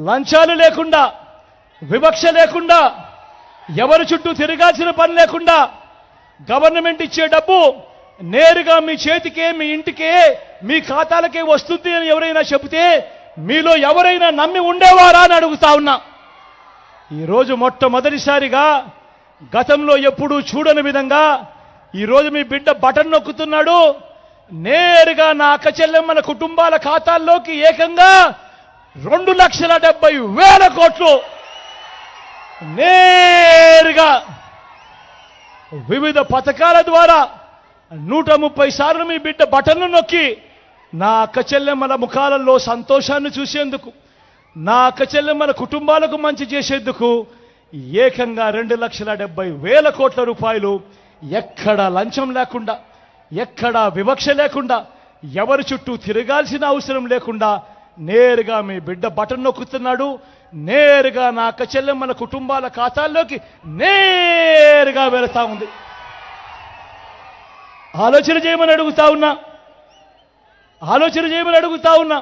లంచాలు లేకుండా, వివక్ష లేకుండా, ఎవరి చుట్టూ తిరగాల్సిన పని లేకుండా గవర్నమెంట్ ఇచ్చే డబ్బు నేరుగా మీ చేతికే, మీ ఇంటికే, మీ ఖాతాలకే వస్తుంది అని ఎవరైనా చెబితే మీలో ఎవరైనా నమ్మి ఉండేవారా అని అడుగుతా ఉన్నా. ఈరోజు మొట్టమొదటిసారిగా గతంలో ఎప్పుడూ చూడని విధంగా ఈరోజు మీ బిడ్డ బటన్ నొక్కుతున్నాడు. నేరుగా నా అక్క చెల్లెమ్మల కుటుంబాల ఖాతాల్లోకి ఏకంగా 2,70,000 కోట్లు నేరుగా వివిధ పథకాల ద్వారా 130 సార్లు మీ బిడ్డ బటన్ను నొక్కి నా అక్క చెల్లెమ్మల ముఖాలలో సంతోషాన్ని చూసేందుకు, నా అక్క చెల్లెమ్మల కుటుంబాలకు మంచి చేసేందుకు ఏకంగా 2,70,000 కోట్ల రూపాయలు ఎక్కడా లంచం లేకుండా, ఎక్కడా వివక్ష లేకుండా, ఎవరి చుట్టూ తిరగాల్సిన అవసరం లేకుండా నేరుగా మీ బిడ్డ బటన్ నొక్కుతున్నాడు. నేరుగా నా అక్క చెల్లెమ్మల కుటుంబాల ఖాతాల్లోకి నేరుగా వెళతా ఉంది. ఆలోచన చేయమని అడుగుతా ఉన్నా, ఆలోచన చేయమని అడుగుతా ఉన్నా.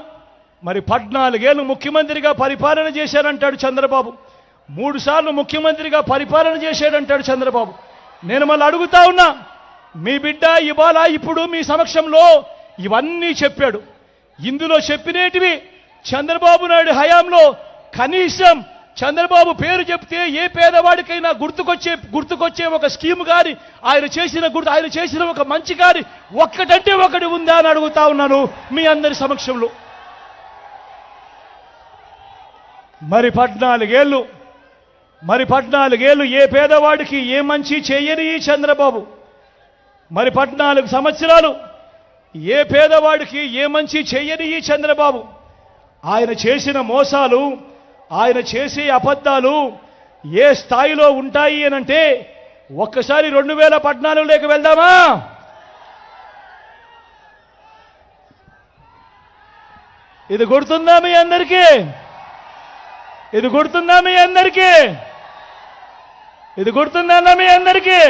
మరి 14 ఏళ్ళు ముఖ్యమంత్రిగా పరిపాలన చేశారంటాడు చంద్రబాబు, 3 సార్లు ముఖ్యమంత్రిగా పరిపాలన చేశాడంటాడు చంద్రబాబు. నేను మళ్ళీ అడుగుతా ఉన్నా, మీ బిడ్డ ఇవాళ ఇప్పుడు మీ సమక్షంలో ఇవన్నీ చెప్పాడు. ఇందులో చెప్పినేటివి చంద్రబాబు నాయుడు హయాంలో కనీసం చంద్రబాబు పేరు చెప్తే ఏ పేదవాడికైనా గుర్తుకొచ్చే ఒక స్కీమ్ గాని, ఆయన చేసిన ఒక మంచి గాని ఒక్కటంటే ఒకటి ఉందా అని అడుగుతా ఉన్నాను మీ అందరి సమక్షంలో. మరి 14 ఏళ్ళు ఏ పేదవాడికి ఏ మంచి చేయని ఈ చంద్రబాబు, మరి 14 సంవత్సరాలు ఏ పేదవాడికి ఏ మంచి చేయని ఈ చంద్రబాబు, ఆయన చేసిన మోసాలు, ఆయన చేసే అబద్ధాలు ఏ స్థాయిలో ఉంటాయి అనంటే ఒక్కసారి 2014లోకి వెళ్దామా? ఇది గుర్తుందా మీ అందరికీ? ఇది గుర్తుందా మీ అందరికీ? ఇది గుర్తుందా మీ అందరికీ?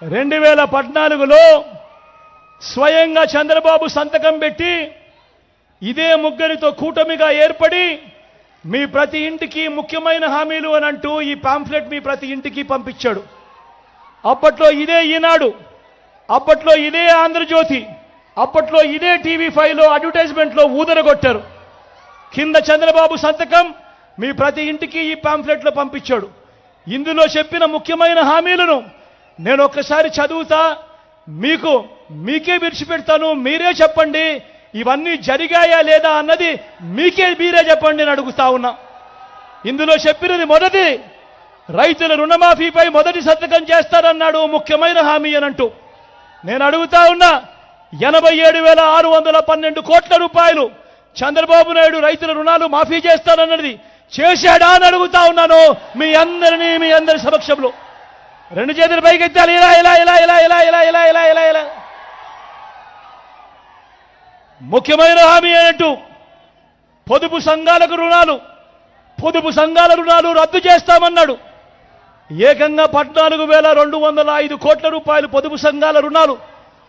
2014లో స్వయంగా చంద్రబాబు సంతకం పెట్టి ఇదే ముగ్గురితో కూటమిగా ఏర్పడి మీ ప్రతి ఇంటికి ముఖ్యమైన హామీలు అని అంటూ ఈ పాంఫ్లెట్ మీ ప్రతి ఇంటికి పంపించాడు. అప్పట్లో ఇదే ఈనాడు, అప్పట్లో ఇదే ఆంధ్రజ్యోతి, అప్పట్లో ఇదే TV5లో అడ్వర్టైజ్మెంట్లో ఊదరగొట్టారు. కింద చంద్రబాబు సంతకం మీ ప్రతి ఇంటికి ఈ పాంఫ్లెట్లో పంపించాడు. ఇందులో చెప్పిన ముఖ్యమైన హామీలను నేను ఒక్కసారి చదువుతా, మీకే విడిచిపెడతాను. మీరే చెప్పండి ఇవన్నీ జరిగాయా లేదా అన్నది మీరే చెప్పండి అని అడుగుతా ఉన్నా. ఇందులో చెప్పినది మొదటి, రైతుల రుణమాఫీపై మొదటి సంతకం చేస్తారన్నాడు ముఖ్యమైన హామీ అనంటూ. నేను అడుగుతా ఉన్నా, 87,612 కోట్ల రూపాయలు చంద్రబాబు నాయుడు రైతుల రుణాలు మాఫీ చేస్తానన్నది చేశాడా అని అడుగుతా ఉన్నాను మీ అందరి సమక్షంలో. 2 చేతులు పైకెత్తాలి. ఇలా ఇలా ఇలా ఇలా ఇలా ఇలా ఇలా ఇలా ఇలా ఇలా ముఖ్యమైన హామీ అన్నట్టు పొదుపు సంఘాల రుణాలు రద్దు చేస్తామన్నాడు. ఏకంగా 14,205 కోట్ల రూపాయలు పొదుపు సంఘాల రుణాలు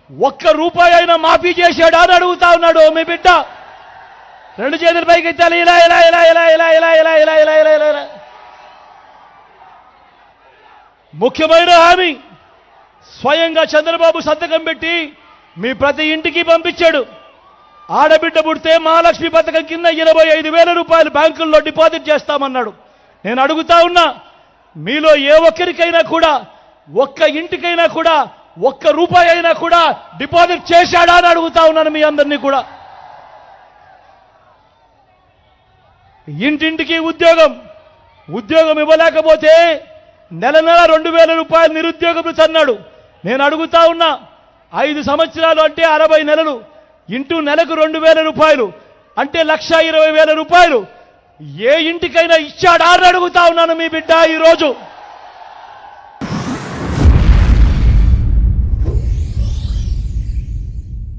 ₹1 అయినా మాఫీ చేశాడా అని అడుగుతా ఉన్నాడు మీ బిడ్డ. 2 చేతులు పైకెత్తాలి. ఇలా ఇలా ఇలా ఇలా ఇలా ఇలా ఇలా ఇలా ఇలా ఇలా ఇలా ఇలా ముఖ్యమైన హామీ స్వయంగా చంద్రబాబు సంతకం పెట్టి మీ ప్రతి ఇంటికి పంపించాడు. ఆడబిడ్డ పుడితే మహాలక్ష్మి పథకం కింద 25,000 రూపాయలు బ్యాంకుల్లో డిపాజిట్ చేస్తామన్నాడు. నేను అడుగుతా ఉన్నా, మీలో ఏ ఒక్కరికైనా కూడా, ఒక్క ఇంటికైనా కూడా ₹1 అయినా కూడా డిపాజిట్ చేశాడా అని అడుగుతా ఉన్నాను మీ అందరినీ కూడా. ఇంటింటికి ఉద్యోగం ఇవ్వలేకపోతే నెల 2,000 రూపాయలు నిరుద్యోగం అన్నాడు. నేను అడుగుతా ఉన్నా, 5 సంవత్సరాలు అంటే 60 నెలలు ఇంటూ నెలకు 2,000 రూపాయలు అంటే 1,20,000 రూపాయలు ఏ ఇంటికైనా ఇచ్చాడా అని అడుగుతా ఉన్నాను మీ బిడ్డ ఈరోజు.